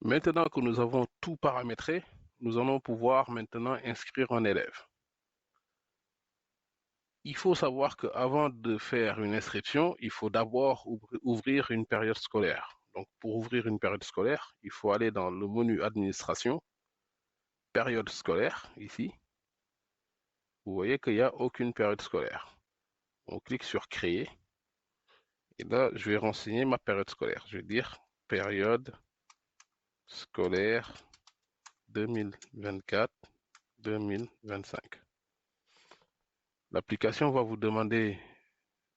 Maintenant que nous avons tout paramétré, nous allons pouvoir maintenant inscrire un élève. Il faut savoir qu'avant de faire une inscription, il faut d'abord ouvrir une période scolaire. Donc, pour ouvrir une période scolaire, il faut aller dans le menu administration, période scolaire, ici. Vous voyez qu'il n'y a aucune période scolaire. On clique sur créer. Et là, je vais renseigner ma période scolaire. Je vais dire période scolaire 2024-2025. L'application va vous demander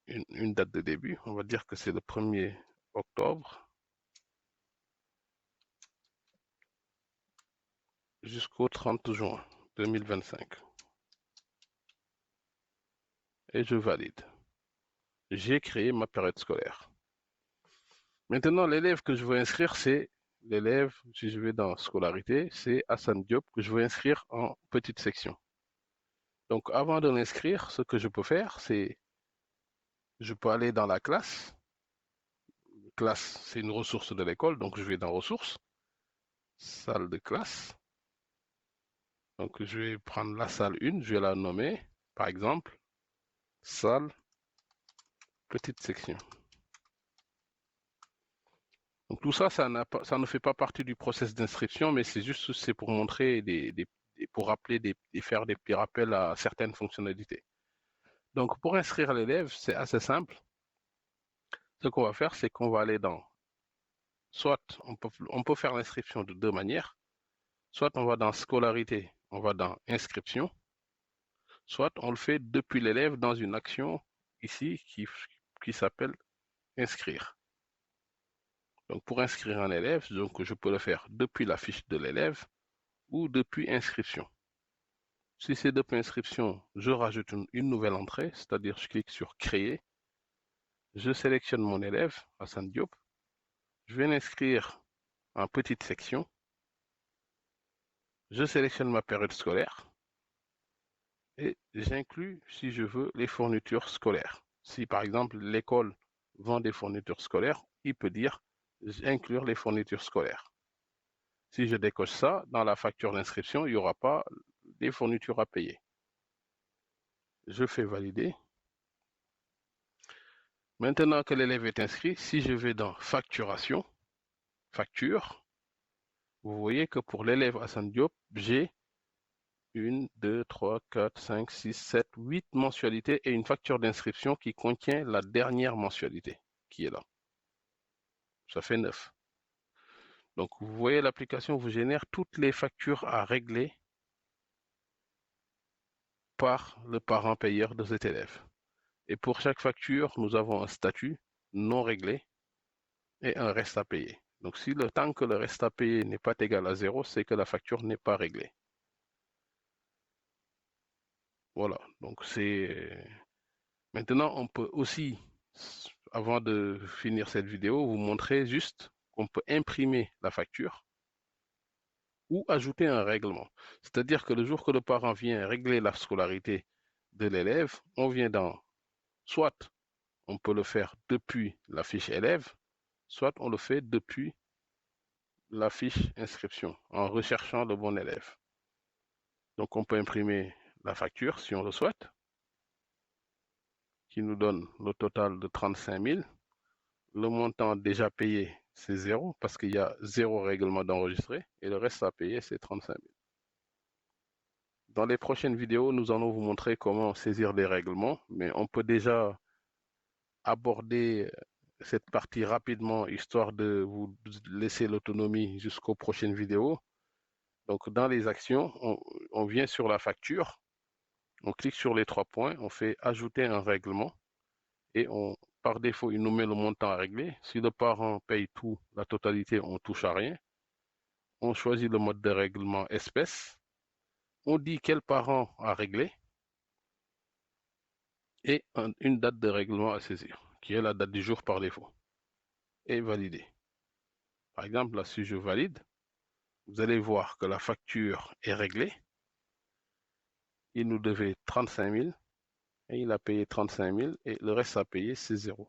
une date de début. On va dire que c'est le 1er octobre jusqu'au 30 juin 2025. Et je valide. J'ai créé ma période scolaire. Maintenant, l'élève que je veux inscrire, c'est l'élève, si je vais dans scolarité, c'est Hassan Diop que je veux inscrire en petite section. Donc, avant de l'inscrire, ce que je peux faire, c'est je peux aller dans la classe. Classe, c'est une ressource de l'école, donc je vais dans ressources, salle de classe. Donc, je vais prendre la salle 1, je vais la nommer, par exemple, salle, petite section. Donc, tout ça, ça ne fait pas partie du process d'inscription, mais c'est pour montrer pour rappeler et faire des petits rappels à certaines fonctionnalités. Donc, pour inscrire l'élève, c'est assez simple. Ce qu'on va faire, c'est qu'on va aller soit on peut faire l'inscription de deux manières, soit on va dans scolarité, on va dans inscription, soit on le fait depuis l'élève dans une action ici qui s'appelle inscrire. Donc pour inscrire un élève, donc je peux le faire depuis la fiche de l'élève ou depuis inscription. Si c'est depuis inscription, je rajoute une nouvelle entrée, c'est-à-dire je clique sur créer, je sélectionne mon élève, Hassan Diop, je vais l'inscrire en petite section, je sélectionne ma période scolaire et j'inclus, si je veux, les fournitures scolaires. Si par exemple l'école vend des fournitures scolaires, il peut dire inclure les fournitures scolaires. Si je décoche ça, dans la facture d'inscription, il n'y aura pas des fournitures à payer. Je fais valider. Maintenant que l'élève est inscrit, si je vais dans facturation, facture, vous voyez que pour l'élève Hassan Diop, j'ai 1, 2, 3, 4, 5, 6, 7, 8 mensualités et une facture d'inscription qui contient la dernière mensualité qui est là. Ça fait 9. Donc vous voyez, l'application vous génère toutes les factures à régler par le parent payeur de cet élève. Et pour chaque facture, nous avons un statut non réglé et un reste à payer. Donc si le temps que le reste à payer n'est pas égal à 0, c'est que la facture n'est pas réglée. Voilà, donc c'est... Maintenant, on peut aussi, avant de finir cette vidéo, vous montrer juste qu'on peut imprimer la facture ou ajouter un règlement. C'est-à-dire que le jour que le parent vient régler la scolarité de l'élève, on vient dans, soit on peut le faire depuis la fiche élève, soit on le fait depuis la fiche inscription en recherchant le bon élève. Donc on peut imprimer la facture si on le souhaite, qui nous donne le total de 35 000. Le montant déjà payé, c'est 0 parce qu'il y a 0 règlement d'enregistrer et le reste à payer, c'est 35 000. Dans les prochaines vidéos, nous allons vous montrer comment saisir des règlements, mais on peut déjà aborder cette partie rapidement, histoire de vous laisser l'autonomie jusqu'aux prochaines vidéos. Donc, dans les actions, on vient sur la facture, on clique sur les 3 points, on fait ajouter un règlement et par défaut, il nous met le montant à régler. Si le parent paye tout, la totalité, on ne touche à rien. On choisit le mode de règlement espèce. On dit quel parent a réglé et une date de règlement à saisir, qui est la date du jour par défaut, et valider. Par exemple, là, si je valide, vous allez voir que la facture est réglée. Il nous devait 35 000 et il a payé 35 000 et le reste à payer, c'est 0.